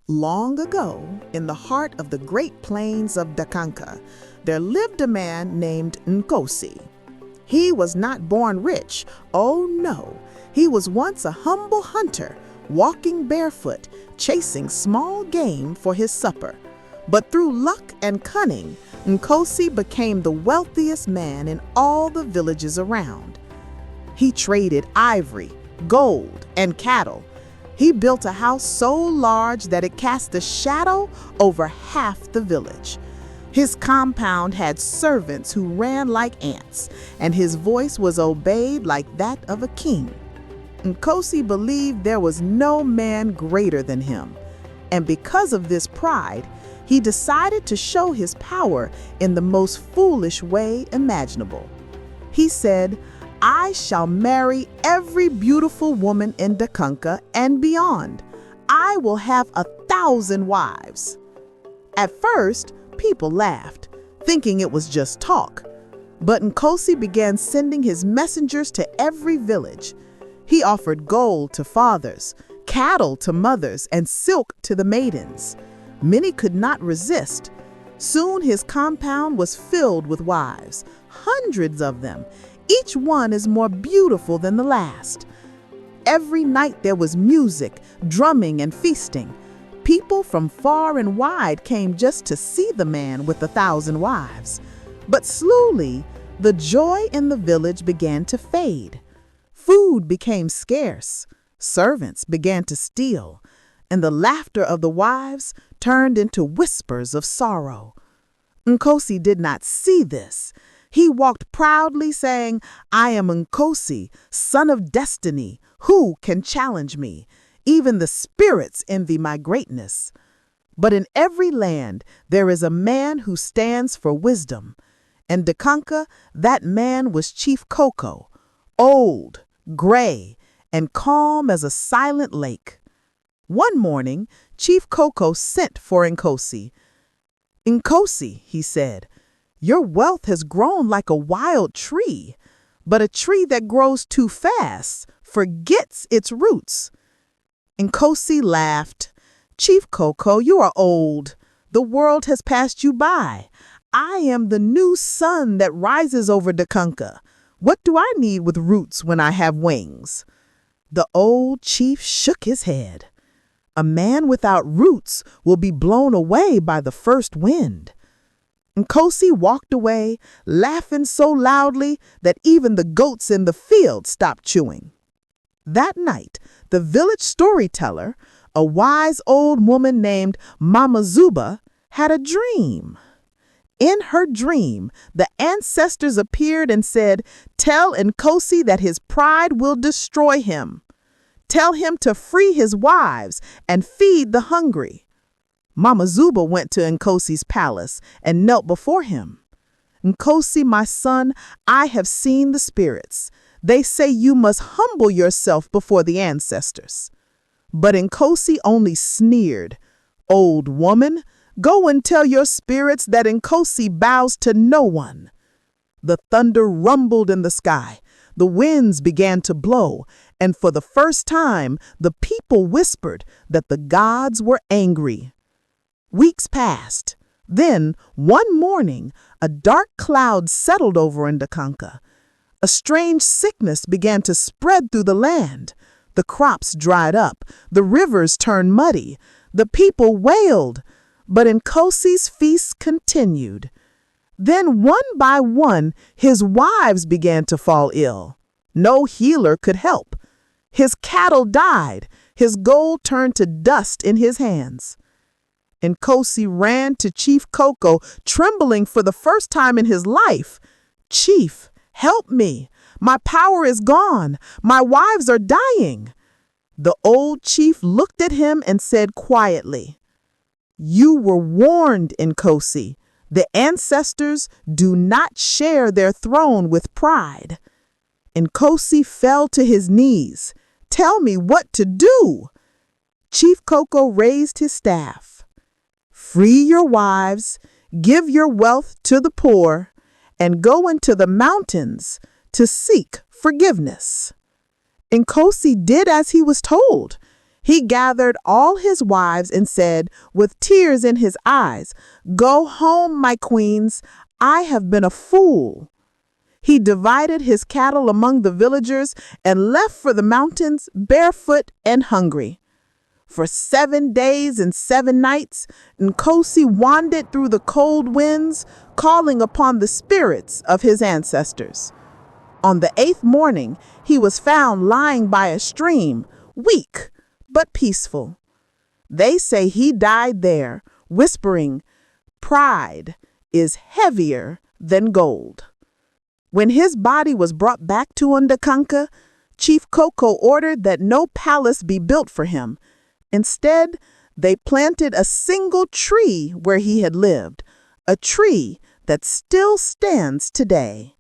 Long ago, in the heart of the Great Plains of Dakanka, there lived a man named Nkosi. He was not born rich. Oh no, he was once a humble hunter, walking barefoot, chasing small game for his supper. But through luck and cunning, Nkosi became the wealthiest man in all the villages around. He traded ivory, gold, and cattle. He built a house so large that it cast a shadow over half the village. His compound had servants who ran like ants, and his voice was obeyed like that of a king. Nkosi believed there was no man greater than him, and because of this pride, he decided to show his power in the most foolish way imaginable. He said, "I shall marry every beautiful woman in Dakanka and beyond. I will have 1,000 wives." At first, people laughed, thinking it was just talk. But Nkosi began sending his messengers to every village. He offered gold to fathers, cattle to mothers, and silk to the maidens. Many could not resist. Soon his compound was filled with wives, hundreds of them. Each one is more beautiful than the last. Every night there was music, drumming, and feasting. People from far and wide came just to see the man with 1,000 wives. But slowly, the joy in the village began to fade. Food became scarce, servants began to steal, and the laughter of the wives turned into whispers of sorrow. Nkosi did not see this. He walked proudly saying, "I am Nkosi, son of destiny. Who can challenge me? Even the spirits envy my greatness." But in every land there is a man who stands for wisdom. In Dakanka, that man was Chief Koko, old, gray, and calm as a silent lake. One morning, Chief Koko sent for Nkosi. "Nkosi," he said, "your wealth has grown like a wild tree, but a tree that grows too fast forgets its roots." Nkosi laughed. "Chief Koko, you are old. The world has passed you by. I am the new sun that rises over Dakanka. What do I need with roots when I have wings?" The old chief shook his head. "A man without roots will be blown away by the first wind." Nkosi walked away, laughing so loudly that even the goats in the field stopped chewing. That night, the village storyteller, a wise old woman named Mama Zuba, had a dream. In her dream, the ancestors appeared and said, "Tell Nkosi that his pride will destroy him. Tell him to free his wives and feed the hungry." Mama Zuba went to Nkosi's palace and knelt before him. "Nkosi, my son, I have seen the spirits. They say you must humble yourself before the ancestors." But Nkosi only sneered. "Old woman, go and tell your spirits that Nkosi bows to no one." The thunder rumbled in the sky. The winds began to blow, and for the first time, the people whispered that the gods were angry. Weeks passed. Then, one morning, a dark cloud settled over Dakanka. A strange sickness began to spread through the land. The crops dried up. The rivers turned muddy. The people wailed. But Nkosi's feast continued. Then, one by one, his wives began to fall ill. No healer could help. His cattle died. His gold turned to dust in his hands. Nkosi ran to Chief Koko, trembling for the first time in his life. "Chief, help me. My power is gone. My wives are dying." The old chief looked at him and said quietly, "You were warned, Nkosi. The ancestors do not share their throne with pride." Nkosi fell to his knees. "Tell me what to do." Chief Koko raised his staff. "Free your wives, give your wealth to the poor, and go into the mountains to seek forgiveness." Nkosi did as he was told. He gathered all his wives and said, with tears in his eyes, "Go home, my queens. I have been a fool." He divided his cattle among the villagers and left for the mountains barefoot and hungry. For 7 days and 7 nights, Nkosi wandered through the cold winds, calling upon the spirits of his ancestors. On the 8th morning, he was found lying by a stream, weak but peaceful. They say he died there, whispering, "Pride is heavier than gold." When his body was brought back to Ndakanka, Chief Koko ordered that no palace be built for him. Instead, they planted a single tree where he had lived, a tree that still stands today.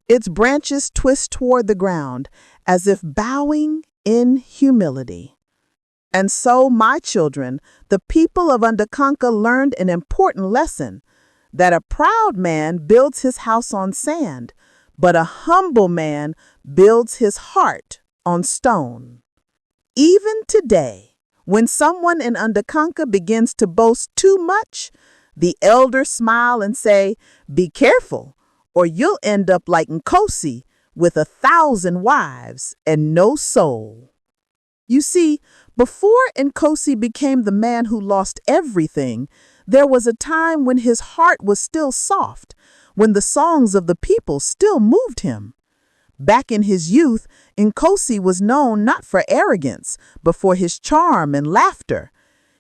Its branches twist toward the ground, as if bowing in humility. And so, my children, the people of Ndakanka learned an important lesson, that a proud man builds his house on sand, but a humble man builds his heart on stone. Even today, when someone in Ndakanka begins to boast too much, the elders smile and say, "Be careful, or you'll end up like Nkosi with 1,000 wives and no soul." You see, before Nkosi became the man who lost everything, there was a time when his heart was still soft, when the songs of the people still moved him. Back in his youth, Nkosi was known not for arrogance, but for his charm and laughter.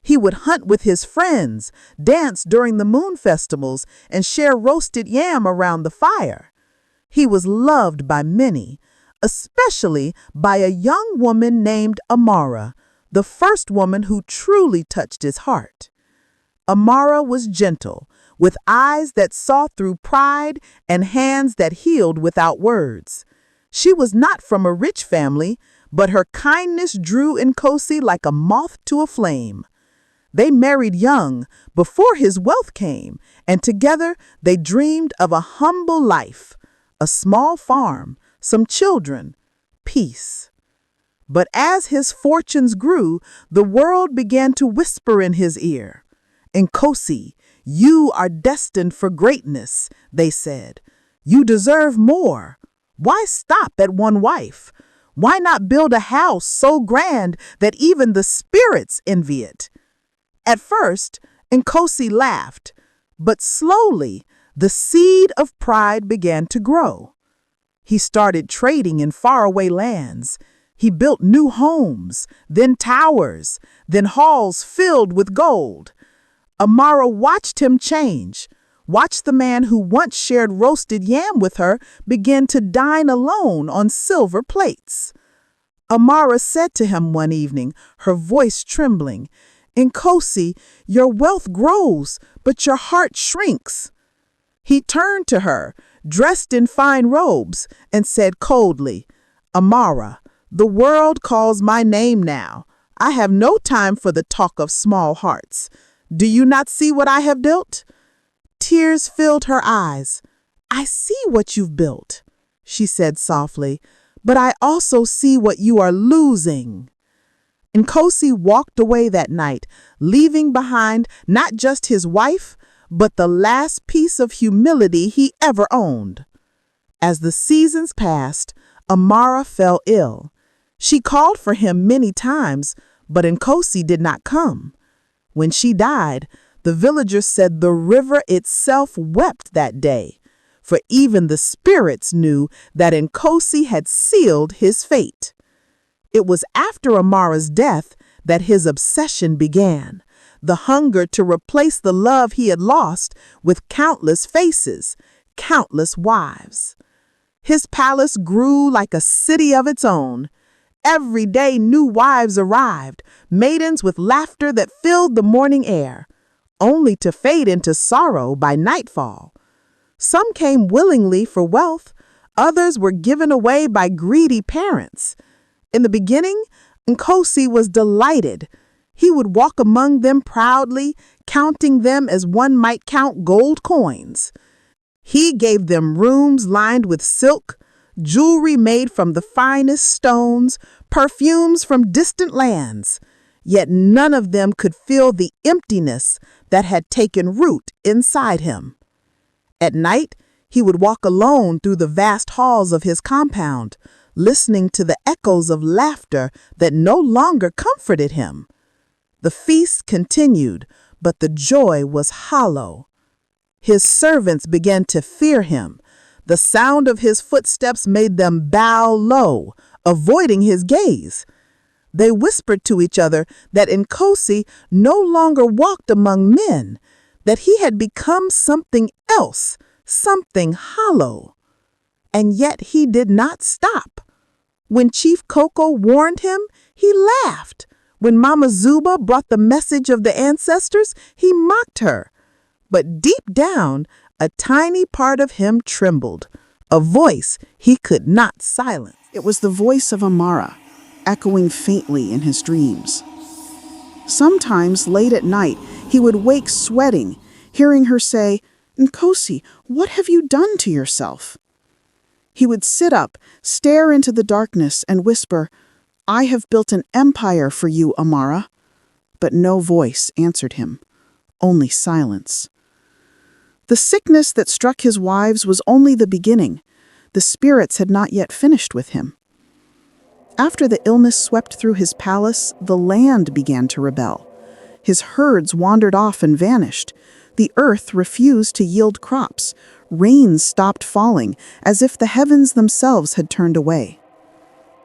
He would hunt with his friends, dance during the moon festivals, and share roasted yam around the fire. He was loved by many, especially by a young woman named Amara, the first woman who truly touched his heart. Amara was gentle, with eyes that saw through pride and hands that healed without words. She was not from a rich family, but her kindness drew Nkosi like a moth to a flame. They married young, before his wealth came, and together they dreamed of a humble life, a small farm, some children, peace. But as his fortunes grew, the world began to whisper in his ear. "Nkosi, you are destined for greatness," they said. "You deserve more. Why stop at one wife? Why not build a house so grand that even the spirits envy it?" At first, Nkosi laughed, but slowly the seed of pride began to grow. He started trading in faraway lands. He built new homes, then towers, then halls filled with gold. Amara watched him change, watched the man who once shared roasted yam with her begin to dine alone on silver plates. Amara said to him one evening, her voice trembling, "Nkosi, your wealth grows, but your heart shrinks." He turned to her, dressed in fine robes, and said coldly, "Amara, the world calls my name now. I have no time for the talk of small hearts. Do you not see what I have built?" Tears filled her eyes. "I see what you've built," she said softly, "but I also see what you are losing." Nkosi walked away that night, leaving behind not just his wife, but the last piece of humility he ever owned. As the seasons passed, Amara fell ill. She called for him many times, but Nkosi did not come. When she died, the villagers said the river itself wept that day, for even the spirits knew that Nkosi had sealed his fate. It was after Amara's death that his obsession began, the hunger to replace the love he had lost with countless faces, countless wives. His palace grew like a city of its own. Every day new wives arrived, maidens with laughter that filled the morning air, only to fade into sorrow by nightfall. Some came willingly for wealth, others were given away by greedy parents. In the beginning, Nkosi was delighted. He would walk among them proudly, counting them as one might count gold coins. He gave them rooms lined with silk, jewelry made from the finest stones, perfumes from distant lands. yet none of them could fill the emptiness that had taken root inside him. At night, he would walk alone through the vast halls of his compound, listening to the echoes of laughter that no longer comforted him. The feast continued, but the joy was hollow. His servants began to fear him. The sound of his footsteps made them bow low, avoiding his gaze. They whispered to each other that Nkosi no longer walked among men, that he had become something else, something hollow. And yet he did not stop. When Chief Koko warned him, he laughed. When Mama Zuba brought the message of the ancestors, he mocked her. But deep down, a tiny part of him trembled, a voice he could not silence. It was the voice of Amara, echoing faintly in his dreams. Sometimes, late at night, he would wake sweating, hearing her say, "Nkosi, what have you done to yourself?" He would sit up, stare into the darkness, and whisper, "I have built an empire for you, Amara." But no voice answered him, only silence. The sickness that struck his wives was only the beginning. The spirits had not yet finished with him. After the illness swept through his palace, the land began to rebel. His herds wandered off and vanished. The earth refused to yield crops. Rains stopped falling, as if the heavens themselves had turned away.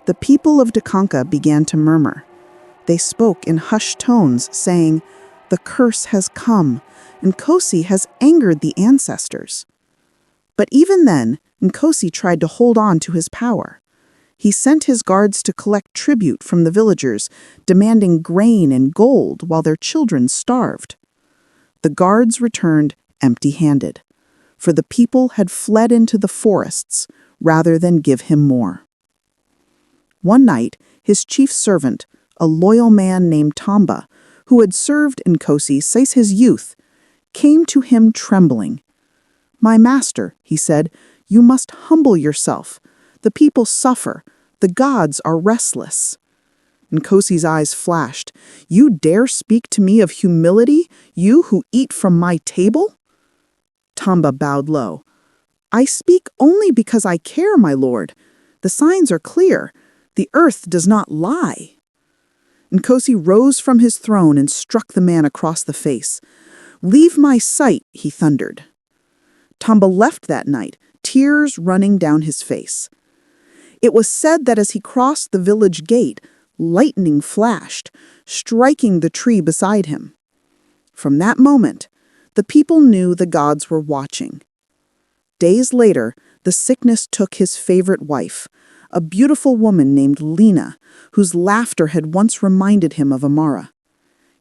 The people of Dakanka began to murmur. They spoke in hushed tones, saying, "The curse has come. Nkosi has angered the ancestors." But even then, Nkosi tried to hold on to his power. He sent his guards to collect tribute from the villagers, demanding grain and gold while their children starved. The guards returned empty-handed, for the people had fled into the forests rather than give him more. One night, his chief servant, a loyal man named Tamba, who had served Nkosi since his youth, came to him trembling. "My master," he said, "you must humble yourself. The people suffer. The gods are restless." Nkosi's eyes flashed. "You dare speak to me of humility, you who eat from my table?" Tamba bowed low. "I speak only because I care, my lord. The signs are clear. The earth does not lie." Nkosi rose from his throne and struck the man across the face. "Leave my sight," he thundered. Tamba left that night, tears running down his face. It was said that as he crossed the village gate, lightning flashed, striking the tree beside him. From that moment, the people knew the gods were watching. Days later, the sickness took his favorite wife, a beautiful woman named Lena, whose laughter had once reminded him of Amara.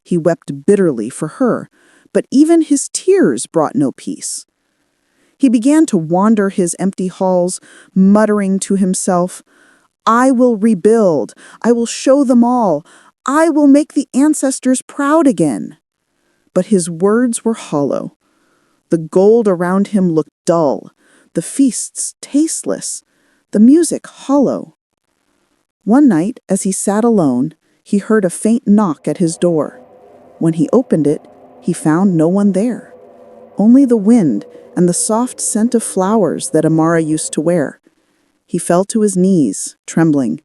He wept bitterly for her, but even his tears brought no peace. He began to wander his empty halls, muttering to himself, "I will rebuild. I will show them all. I will make the ancestors proud again." But his words were hollow. The gold around him looked dull, the feasts tasteless, the music hollow. One night, as he sat alone, he heard a faint knock at his door. When he opened it, he found no one there, only the wind and the soft scent of flowers that Amara used to wear. He fell to his knees, trembling.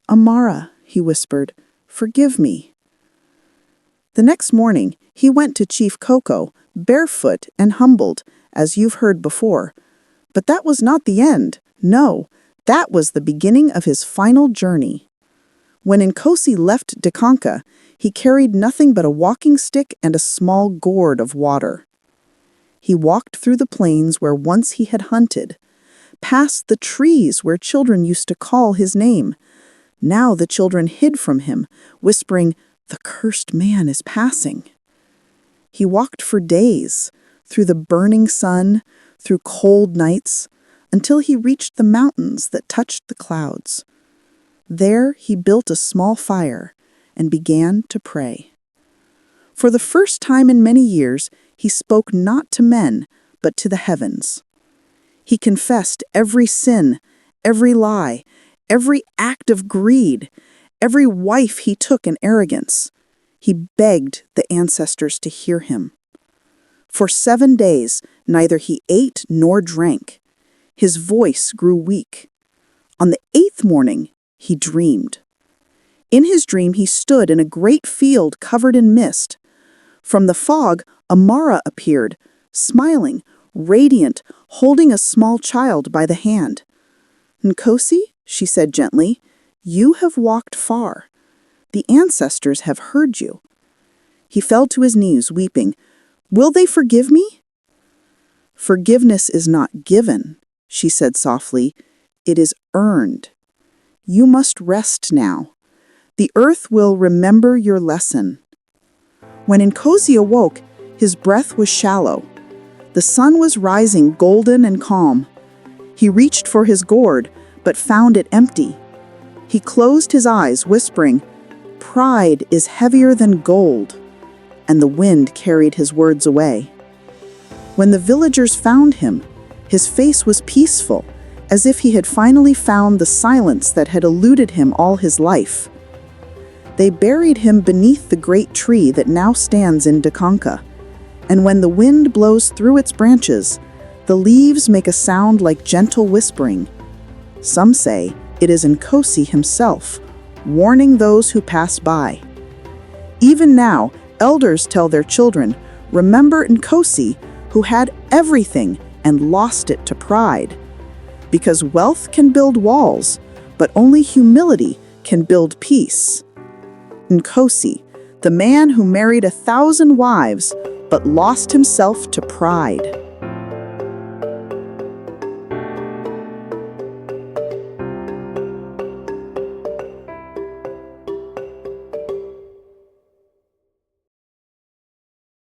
"Amara," he whispered, "forgive me." The next morning, he went to Chief Koko, barefoot and humbled, as you've heard before. But that was not the end. No, that was the beginning of his final journey. When Nkosi left Dakanka, he carried nothing but a walking stick and a small gourd of water. He walked through the plains where once he had hunted, past the trees where children used to call his name. Now the children hid from him, whispering, "The cursed man is passing." He walked for days, through the burning sun, through cold nights, until he reached the mountains that touched the clouds. There he built a small fire and began to pray. For the first time in many years, he spoke not to men, but to the heavens. He confessed every sin, every lie, every act of greed, every wife he took in arrogance. He begged the ancestors to hear him. For 7 days, neither he ate nor drank. His voice grew weak. On the 8th morning, he dreamed. In his dream, he stood in a great field covered in mist. From the fog, a Mara appeared, smiling, radiant, holding a small child by the hand. "Nkosi," she said gently, "you have walked far. The ancestors have heard you." He fell to his knees, weeping. "Will they forgive me?" "Forgiveness is not given," she said softly. "It is earned. You must rest now. The earth will remember your lesson." When Nkosi awoke, his breath was shallow. The sun was rising golden and calm. He reached for his gourd, but found it empty. He closed his eyes, whispering, "Pride is heavier than gold," and the wind carried his words away. When the villagers found him, his face was peaceful, as if he had finally found the silence that had eluded him all his life. They buried him beneath the great tree that now stands in Dakanka, and when the wind blows through its branches, the leaves make a sound like gentle whispering. Some say it is Nkosi himself, warning those who pass by. Even now, elders tell their children, "Remember Nkosi, who had everything and lost it to pride." Because wealth can build walls, but only humility can build peace. Nkosi, the man who married 1,000 wives but lost himself to pride.